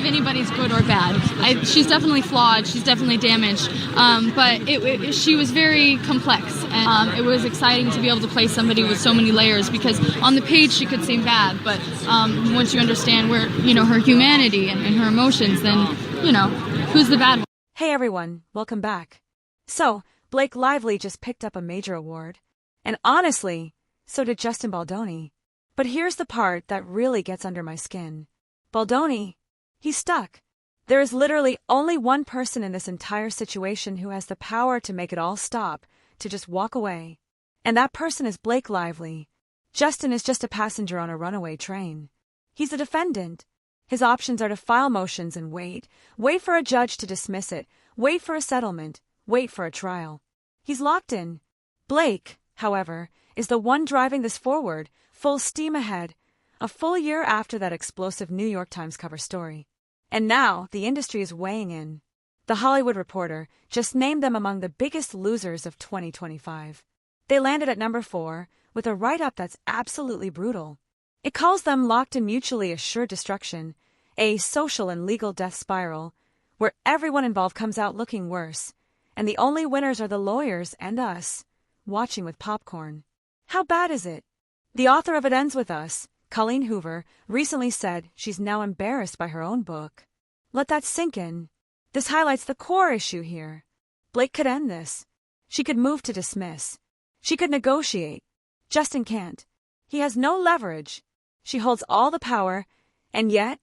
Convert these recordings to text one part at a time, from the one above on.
believe anybody's good or bad. She's definitely flawed. She's definitely damaged. But she was very complex, and it was exciting to be able to play somebody with so many layers, because on the page she could seem bad, but once you understand where, her humanity and her emotions, then, who's the bad one? Hey everyone, welcome back. So, Blake Lively just picked up a major award. And honestly, so did Justin Baldoni. But here's the part that really gets under my skin. Baldoni, he's stuck. There is literally only one person in this entire situation who has the power to make it all stop, to just walk away. And that person is Blake Lively. Justin is just a passenger on a runaway train. He's a defendant. His options are to file motions and wait for a judge to dismiss it, wait for a settlement, wait for a trial. He's locked in. Blake, however, is the one driving this forward, full steam ahead, a full year after that explosive New York Times cover story. And now the industry is weighing in. The Hollywood Reporter just named them among the biggest losers of 2025. They landed at number 4 with a write-up that's absolutely brutal. It calls them locked in mutually assured destruction, a social and legal death spiral, where everyone involved comes out looking worse, and the only winners are the lawyers and us, watching with popcorn. How bad is it? The author of It Ends With Us, Colleen Hoover, recently said she's now embarrassed by her own book. Let that sink in. This highlights the core issue here. Blake could end this. She could move to dismiss. She could negotiate. Justin can't. He has no leverage. She holds all the power, and yet,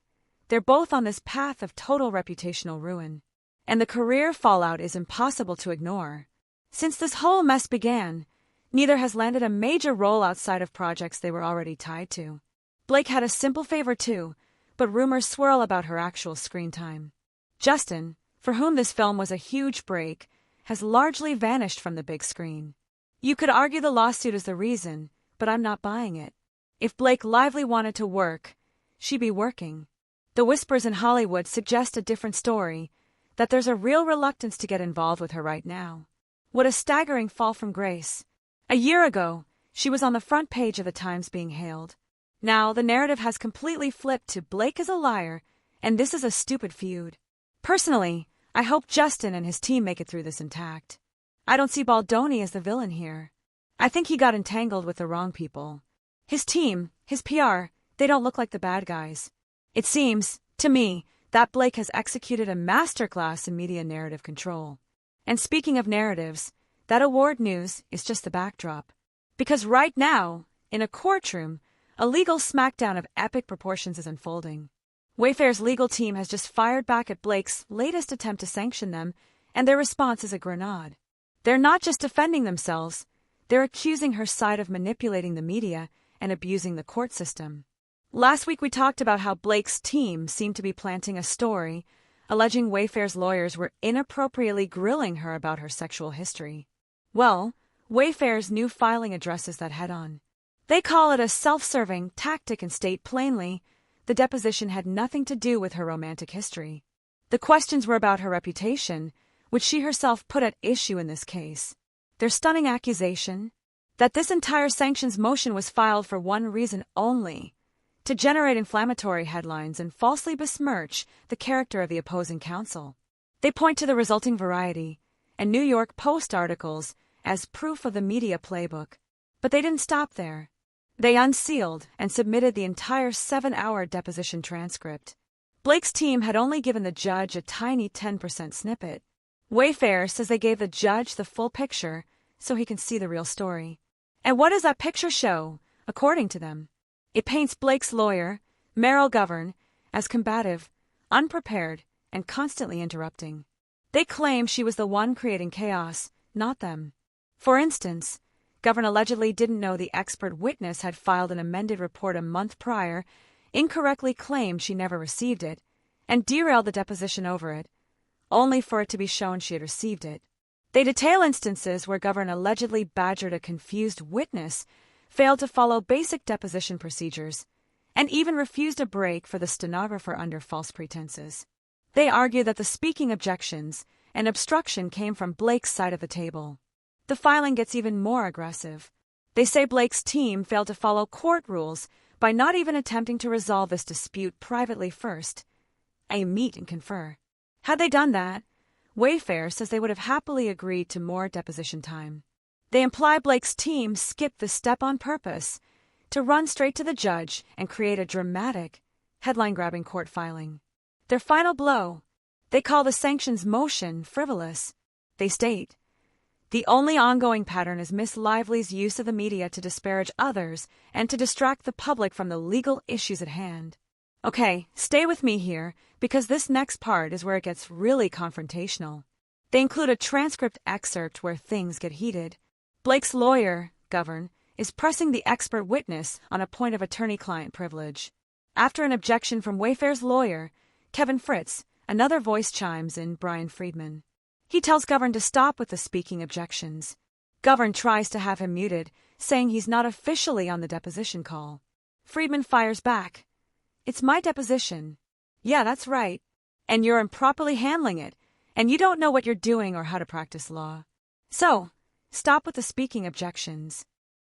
they're both on this path of total reputational ruin. And the career fallout is impossible to ignore. Since this whole mess began, neither has landed a major role outside of projects they were already tied to. Blake had a simple favor too, but rumors swirl about her actual screen time. Justin, for whom this film was a huge break, has largely vanished from the big screen. You could argue the lawsuit is the reason, but I'm not buying it. If Blake Lively wanted to work, she'd be working. The whispers in Hollywood suggest a different story, that there's a real reluctance to get involved with her right now. What a staggering fall from grace. A year ago, she was on the front page of the Times being hailed. Now, the narrative has completely flipped to Blake is a liar, and this is a stupid feud. Personally, I hope Justin and his team make it through this intact. I don't see Baldoni as the villain here. I think he got entangled with the wrong people. His team, his PR, they don't look like the bad guys. It seems, to me, that Blake has executed a masterclass in media narrative control. And speaking of narratives, that award news is just the backdrop. Because right now, in a courtroom, a legal smackdown of epic proportions is unfolding. Wayfair's legal team has just fired back at Blake's latest attempt to sanction them, and their response is a grenade. They're not just defending themselves, they're accusing her side of manipulating the media and abusing the court system. Last week we talked about how Blake's team seemed to be planting a story, alleging Wayfair's lawyers were inappropriately grilling her about her sexual history. Well, Wayfair's new filing addresses that head-on. They call it a self-serving tactic and state plainly, the deposition had nothing to do with her romantic history. The questions were about her reputation, which she herself put at issue in this case. Their stunning accusation, that this entire sanctions motion was filed for one reason only, to generate inflammatory headlines and falsely besmirch the character of the opposing counsel. They point to the resulting Variety and New York Post articles as proof of the media playbook. But they didn't stop there. They unsealed and submitted the entire 7-hour deposition transcript. Blake's team had only given the judge a tiny 10% snippet. Wayfair says they gave the judge the full picture so he can see the real story. And what does that picture show, according to them? It paints Blake's lawyer, Merrill Govern, as combative, unprepared, and constantly interrupting. They claim she was the one creating chaos, not them. For instance, Govern allegedly didn't know the expert witness had filed an amended report a month prior, incorrectly claimed she never received it, and derailed the deposition over it, only for it to be shown she had received it. They detail instances where Govern allegedly badgered a confused witness, failed to follow basic deposition procedures, and even refused a break for the stenographer under false pretenses. They argue that the speaking objections and obstruction came from Blake's side of the table. The filing gets even more aggressive. They say Blake's team failed to follow court rules by not even attempting to resolve this dispute privately first. I meet and confer. Had they done that, Wayfair says they would have happily agreed to more deposition time. They imply Blake's team skipped the step on purpose to run straight to the judge and create a dramatic, headline-grabbing court filing. Their final blow, they call the sanctions motion frivolous. They state, the only ongoing pattern is Miss Lively's use of the media to disparage others and to distract the public from the legal issues at hand. Okay, stay with me here, because this next part is where it gets really confrontational. They include a transcript excerpt where things get heated. Blake's lawyer, Govern, is pressing the expert witness on a point of attorney-client privilege. After an objection from Wayfair's lawyer, Kevin Fritz, another voice chimes in, Brian Friedman. He tells Govern to stop with the speaking objections. Govern tries to have him muted, saying he's not officially on the deposition call. Friedman fires back. It's my deposition. Yeah, that's right. And you're improperly handling it, and you don't know what you're doing or how to practice law. So, stop with the speaking objections.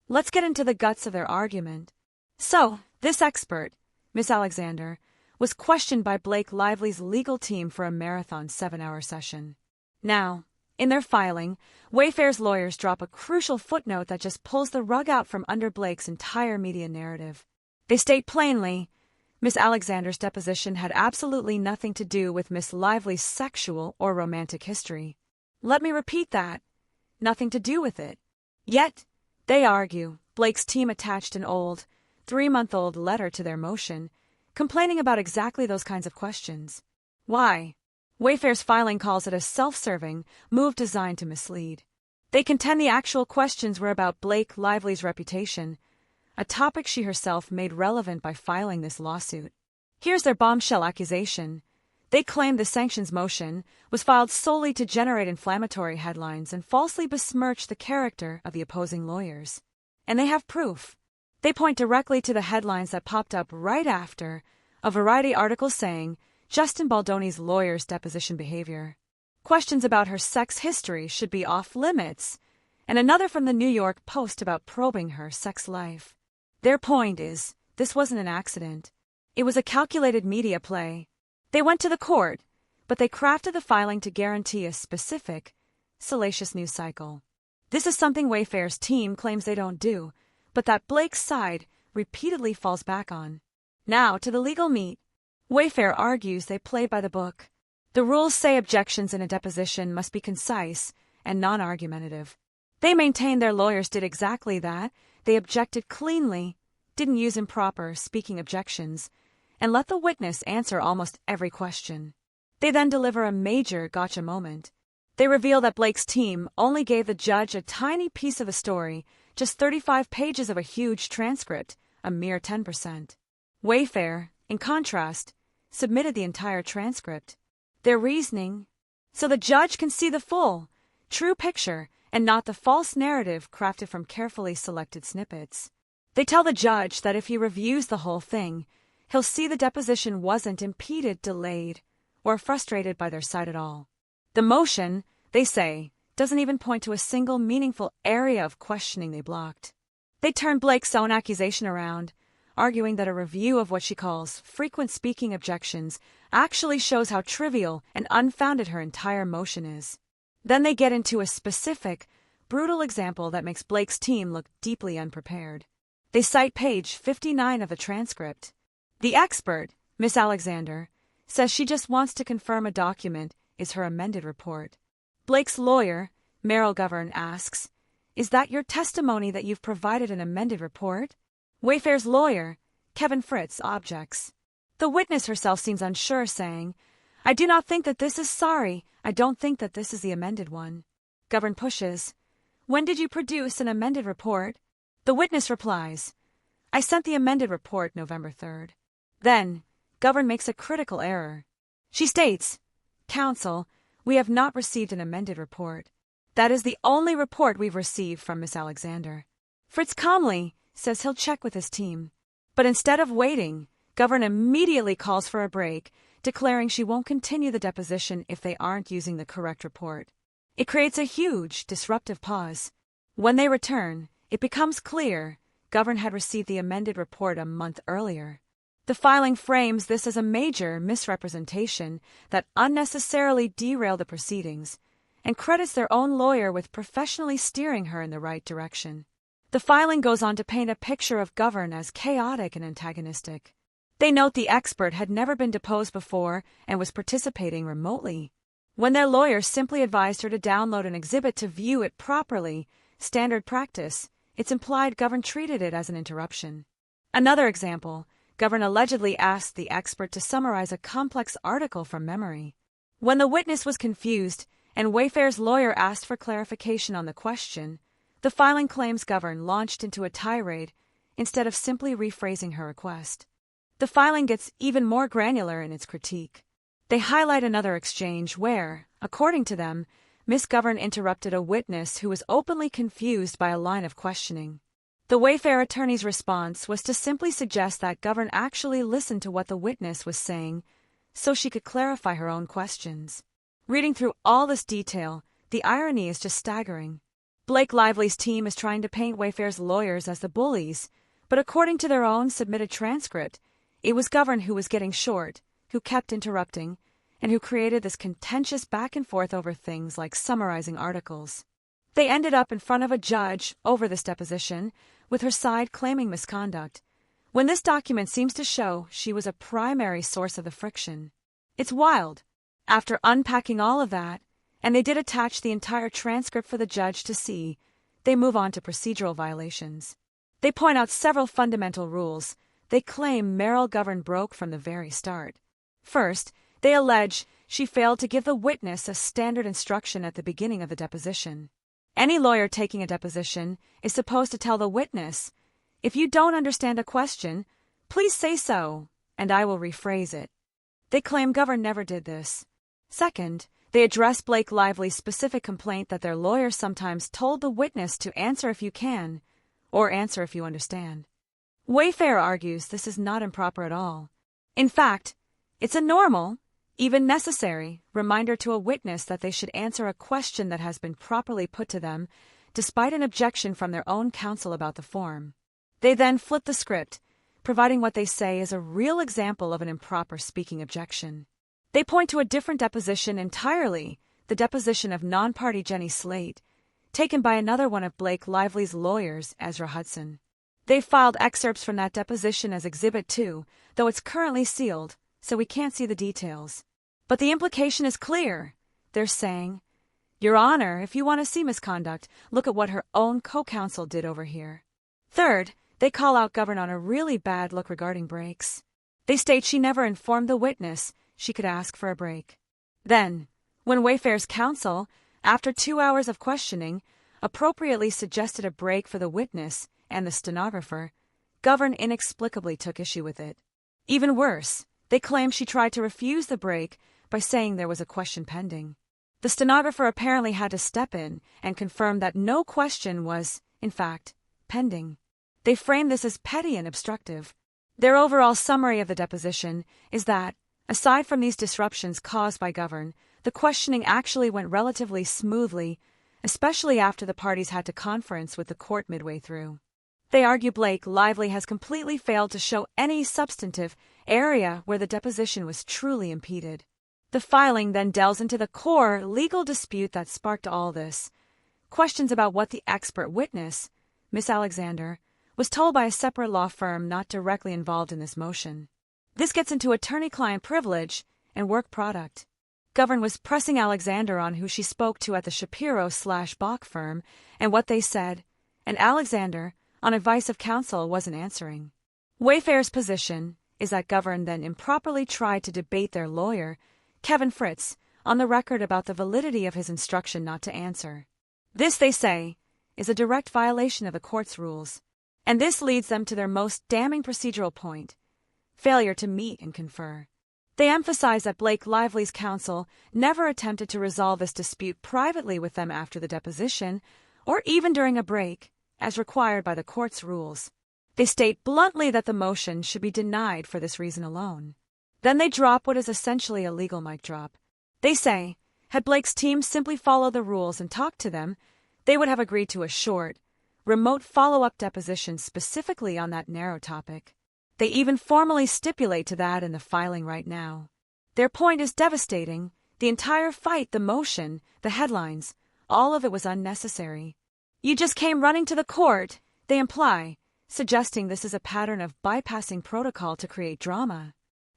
Let's get into the guts of their argument. So, this expert, Miss Alexander, was questioned by Blake Lively's legal team for a marathon 7-hour session. Now, in their filing, Wayfair's lawyers drop a crucial footnote that just pulls the rug out from under Blake's entire media narrative. They state plainly, Miss Alexander's deposition had absolutely nothing to do with Miss Lively's sexual or romantic history. Let me repeat that. Nothing to do with it. Yet, they argue, Blake's team attached an old, 3-month-old letter to their motion, complaining about exactly those kinds of questions. Why? Wayfair's filing calls it a self-serving move designed to mislead. They contend the actual questions were about Blake Lively's reputation, a topic she herself made relevant by filing this lawsuit. Here's their bombshell accusation. They claim the sanctions motion was filed solely to generate inflammatory headlines and falsely besmirch the character of the opposing lawyers. And they have proof. They point directly to the headlines that popped up right after a Variety article saying Justin Baldoni's lawyer's deposition behavior. Questions about her sex history should be off limits, and another from the New York Post about probing her sex life. Their point is, this wasn't an accident. It was a calculated media play. They went to the court, but they crafted the filing to guarantee a specific, salacious news cycle. This is something Wayfair's team claims they don't do, but that Blake's side repeatedly falls back on. Now, to the legal meat. Wayfair argues they played by the book. The rules say objections in a deposition must be concise and non-argumentative. They maintain their lawyers did exactly that. They objected cleanly, didn't use improper speaking objections, and let the witness answer almost every question. They then deliver a major gotcha moment. They reveal that Blake's team only gave the judge a tiny piece of the story, just 35 pages of a huge transcript, a mere 10%. Wayfair, in contrast, submitted the entire transcript. Their reasoning, so the judge can see the full, true picture and not the false narrative crafted from carefully selected snippets. They tell the judge that if he reviews the whole thing, he'll see the deposition wasn't impeded, delayed, or frustrated by their side at all. The motion, they say, doesn't even point to a single meaningful area of questioning they blocked. They turn Blake's own accusation around, arguing that a review of what she calls frequent speaking objections actually shows how trivial and unfounded her entire motion is. Then they get into a specific, brutal example that makes Blake's team look deeply unprepared. They cite page 59 of the transcript. The expert, Miss Alexander, says she just wants to confirm a document is her amended report. Blake's lawyer, Merrill Govern, asks, "Is that your testimony that you've provided an amended report?" Wayfair's lawyer, Kevin Fritz, objects. The witness herself seems unsure, saying, "I do not think that this is sorry. I don't think that this is the amended one." Govern pushes. "When did you produce an amended report?" The witness replies, "I sent the amended report November 3rd. Then, Govern makes a critical error. She states, "Counsel, we have not received an amended report. That is the only report we've received from Miss Alexander." Fritz calmly says he'll check with his team. But instead of waiting, Govern immediately calls for a break, declaring she won't continue the deposition if they aren't using the correct report. It creates a huge, disruptive pause. When they return, it becomes clear Govern had received the amended report a month earlier. The filing frames this as a major misrepresentation that unnecessarily derailed the proceedings, and credits their own lawyer with professionally steering her in the right direction. The filing goes on to paint a picture of Govern as chaotic and antagonistic. They note the expert had never been deposed before and was participating remotely. When their lawyer simply advised her to download an exhibit to view it properly, standard practice, it's implied Govern treated it as an interruption. Another example, Govern allegedly asked the expert to summarize a complex article from memory. When the witness was confused and Wayfair's lawyer asked for clarification on the question, the filing claims Govern launched into a tirade instead of simply rephrasing her request. The filing gets even more granular in its critique. They highlight another exchange where, according to them, Miss Govern interrupted a witness who was openly confused by a line of questioning. The Wayfair attorney's response was to simply suggest that Govern actually listened to what the witness was saying so she could clarify her own questions. Reading through all this detail, the irony is just staggering. Blake Lively's team is trying to paint Wayfair's lawyers as the bullies, but according to their own submitted transcript, it was Govern who was getting short, who kept interrupting, and who created this contentious back and forth over things like summarizing articles. They ended up in front of a judge over this deposition, with her side claiming misconduct, when this document seems to show she was a primary source of the friction. It's wild. After unpacking all of that, and they did attach the entire transcript for the judge to see, they move on to procedural violations. They point out several fundamental rules they claim Meryl Govern broke from the very start. First, they allege she failed to give the witness a standard instruction at the beginning of the deposition. Any lawyer taking a deposition is supposed to tell the witness, "If you don't understand a question, please say so, and I will rephrase it." They claim Govern never did this. Second, they address Blake Lively's specific complaint that their lawyer sometimes told the witness to answer if you can, or answer if you understand. Wayfair argues this is not improper at all. In fact, it's a normal, even necessary, reminder to a witness that they should answer a question that has been properly put to them, despite an objection from their own counsel about the form. They then flip the script, providing what they say is a real example of an improper speaking objection. They point to a different deposition entirely, the deposition of non-party Jenny Slate, taken by another one of Blake Lively's lawyers, Ezra Hudson. They filed excerpts from that deposition as Exhibit 2, though it's currently sealed, so we can't see the details. But the implication is clear. They're saying, "Your Honor, if you want to see misconduct, look at what her own co-counsel did over here." Third, they call out Govern on a really bad look regarding breaks. They state she never informed the witness she could ask for a break. Then, when Wayfair's counsel, after 2 hours of questioning, appropriately suggested a break for the witness and the stenographer, Govern inexplicably took issue with it. Even worse, they claim she tried to refuse the break by saying there was a question pending. The stenographer apparently had to step in and confirm that no question was, in fact, pending. They frame this as petty and obstructive. Their overall summary of the deposition is that, aside from these disruptions caused by Govern, the questioning actually went relatively smoothly, especially after the parties had to conference with the court midway through. They argue Blake Lively has completely failed to show any substantive area where the deposition was truly impeded. The filing then delves into the core legal dispute that sparked all this. Questions about what the expert witness, Miss Alexander, was told by a separate law firm not directly involved in this motion. This gets into attorney-client privilege and work product. Govern was pressing Alexander on who she spoke to at the Shapiro/Bach firm and what they said, and Alexander, on advice of counsel, wasn't answering. Wayfair's position is that Govern then improperly tried to debate their lawyer, Kevin Fritz, on the record about the validity of his instruction not to answer. This, they say, is a direct violation of the court's rules, and this leads them to their most damning procedural point: failure to meet and confer. They emphasize that Blake Lively's counsel never attempted to resolve this dispute privately with them after the deposition, or even during a break, as required by the court's rules. They state bluntly that the motion should be denied for this reason alone. Then they drop what is essentially a legal mic drop. They say, had Blake's team simply followed the rules and talked to them, they would have agreed to a short, remote follow-up deposition specifically on that narrow topic. They even formally stipulate to that in the filing right now. Their point is devastating. The entire fight, the motion, the headlines, all of it was unnecessary. You just came running to the court, they imply, suggesting this is a pattern of bypassing protocol to create drama.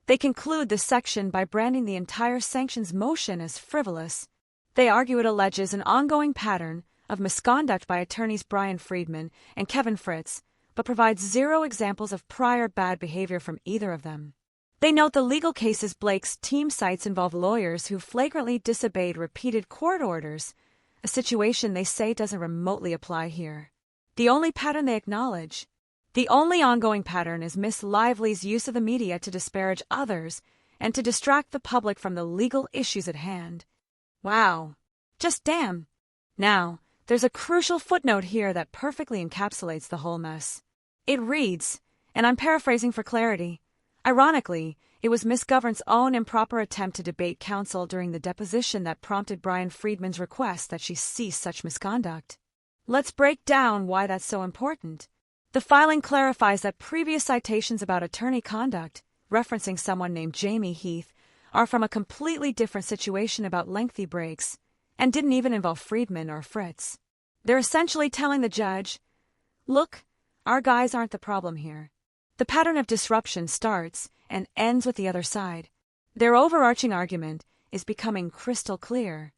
They conclude this section by branding the entire sanctions motion as frivolous. They argue it alleges an ongoing pattern of misconduct by attorneys Brian Friedman and Kevin Fritz, but provides zero examples of prior bad behavior from either of them. They note the legal cases Blake's team cites involve lawyers who flagrantly disobeyed repeated court orders, a situation they say doesn't remotely apply here. The only pattern they acknowledge, the only ongoing pattern, is Miss Lively's use of the media to disparage others and to distract the public from the legal issues at hand. Wow. Just damn. Now, there's a crucial footnote here that perfectly encapsulates the whole mess. It reads, and I'm paraphrasing for clarity, ironically, it was Miss Govern's own improper attempt to debate counsel during the deposition that prompted Brian Friedman's request that she cease such misconduct. Let's break down why that's so important. The filing clarifies that previous citations about attorney conduct, referencing someone named Jamie Heath, are from a completely different situation about lengthy breaks, and didn't even involve Friedman or Fritz. They're essentially telling the judge, look, our guys aren't the problem here. The pattern of disruption starts and ends with the other side. Their overarching argument is becoming crystal clear.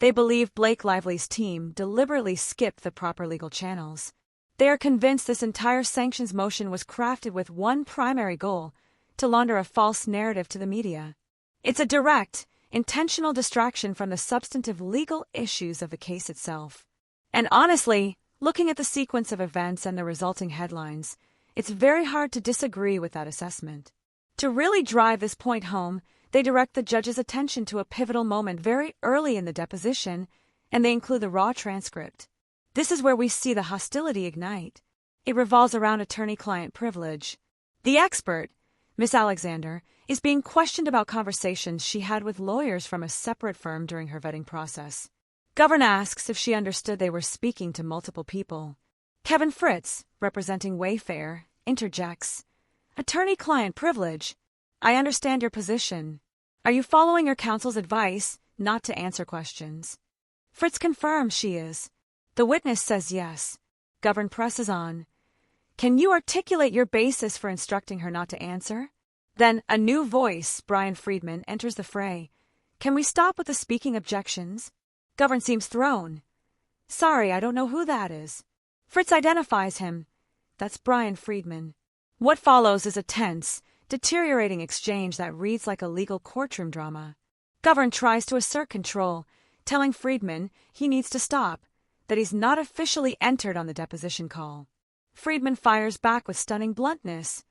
They believe Blake Lively's team deliberately skipped the proper legal channels. They are convinced this entire sanctions motion was crafted with one primary goal: to launder a false narrative to the media. It's a direct, intentional distraction from the substantive legal issues of the case itself. And honestly, looking at the sequence of events and the resulting headlines, it's very hard to disagree with that assessment. To really drive this point home, they direct the judge's attention to a pivotal moment very early in the deposition, and they include the raw transcript. This is where we see the hostility ignite. It revolves around attorney-client privilege. The expert, Miss Alexander, is being questioned about conversations she had with lawyers from a separate firm during her vetting process. Govern asks if she understood they were speaking to multiple people. Kevin Fritz, representing Wayfair, interjects, "Attorney-client privilege. I understand your position. Are you following your counsel's advice not to answer questions?" Fritz confirms she is. The witness says yes. Govern presses on. "Can you articulate your basis for instructing her not to answer?" Then a new voice, Brian Friedman, enters the fray. "Can we stop with the speaking objections?" Govern seems thrown. "Sorry, I don't know who that is." Fritz identifies him. That's Brian Friedman. What follows is a tense, deteriorating exchange that reads like a legal courtroom drama. Govern tries to assert control, telling Friedman he needs to stop, that he's not officially entered on the deposition call. Friedman fires back with stunning bluntness.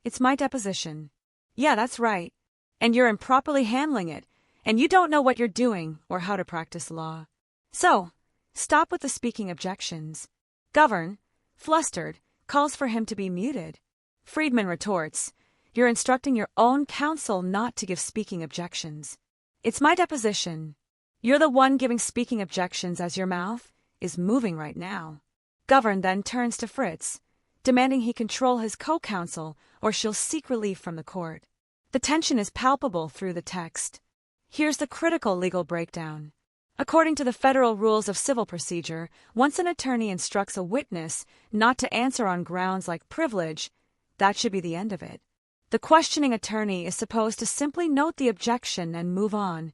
"It's my deposition." "Yeah, that's right. And you're improperly handling it, and you don't know what you're doing or how to practice law. So, stop with the speaking objections." Govern, flustered, calls for him to be muted. Friedman retorts, "You're instructing your own counsel not to give speaking objections." "It's my deposition. You're the one giving speaking objections as your mouth is moving right now." Govern then turns to Fritz, demanding he control his co-counsel or she'll seek relief from the court. The tension is palpable through the text. Here's the critical legal breakdown. According to the federal rules of civil procedure, once an attorney instructs a witness not to answer on grounds like privilege, that should be the end of it. The questioning attorney is supposed to simply note the objection and move on,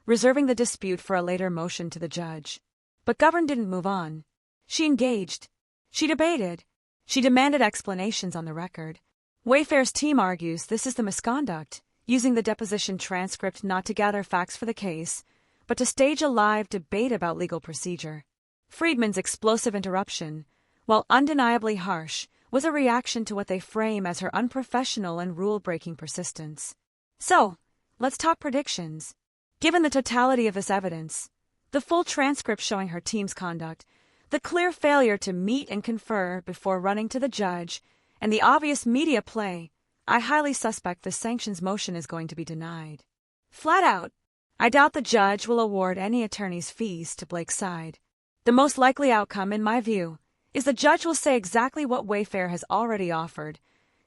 reserving the dispute for a later motion to the judge. But Govern didn't move on. She engaged. She debated. She demanded explanations on the record. Wayfair's team argues this is the misconduct, using the deposition transcript not to gather facts for the case, but to stage a live debate about legal procedure. Friedman's explosive interruption, while undeniably harsh, was a reaction to what they frame as her unprofessional and rule-breaking persistence. So, let's talk predictions. Given the totality of this evidence, the full transcript showing her team's conduct, the clear failure to meet and confer before running to the judge, and the obvious media play, I highly suspect the sanctions motion is going to be denied. Flat out, I doubt the judge will award any attorney's fees to Blake's side. The most likely outcome, in my view, is the judge will say exactly what Wayfair has already offered,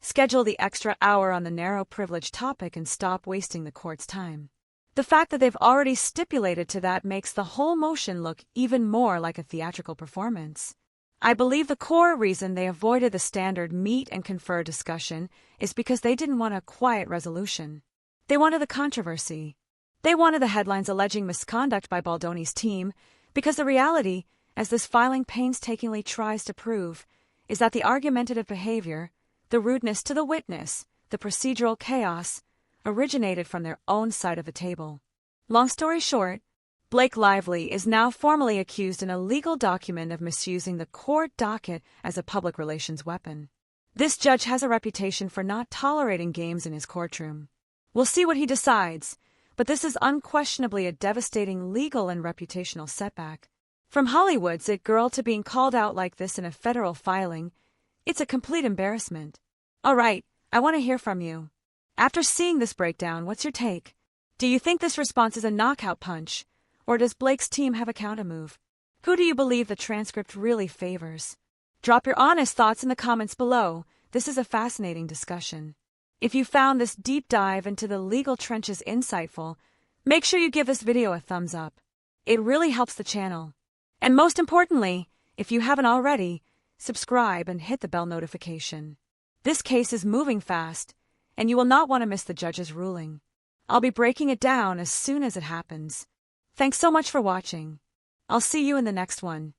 schedule the extra hour on the narrow privilege topic and stop wasting the court's time. The fact that they've already stipulated to that makes the whole motion look even more like a theatrical performance. I believe the core reason they avoided the standard meet and confer discussion is because they didn't want a quiet resolution. They wanted the controversy. They wanted the headlines alleging misconduct by Baldoni's team, because the reality, as this filing painstakingly tries to prove, is that the argumentative behavior, the rudeness to the witness, the procedural chaos, originated from their own side of the table. Long story short, Blake Lively is now formally accused in a legal document of misusing the court docket as a public relations weapon. This judge has a reputation for not tolerating games in his courtroom. We'll see what he decides, but this is unquestionably a devastating legal and reputational setback. From Hollywood's It Girl to being called out like this in a federal filing, it's a complete embarrassment. All right, I want to hear from you. After seeing this breakdown, what's your take? Do you think this response is a knockout punch, or does Blake's team have a countermove? Who do you believe the transcript really favors? Drop your honest thoughts in the comments below. This is a fascinating discussion. If you found this deep dive into the legal trenches insightful, make sure you give this video a thumbs up. It really helps the channel. And most importantly, if you haven't already, subscribe and hit the bell notification. This case is moving fast, and you will not want to miss the judge's ruling. I'll be breaking it down as soon as it happens. Thanks so much for watching. I'll see you in the next one.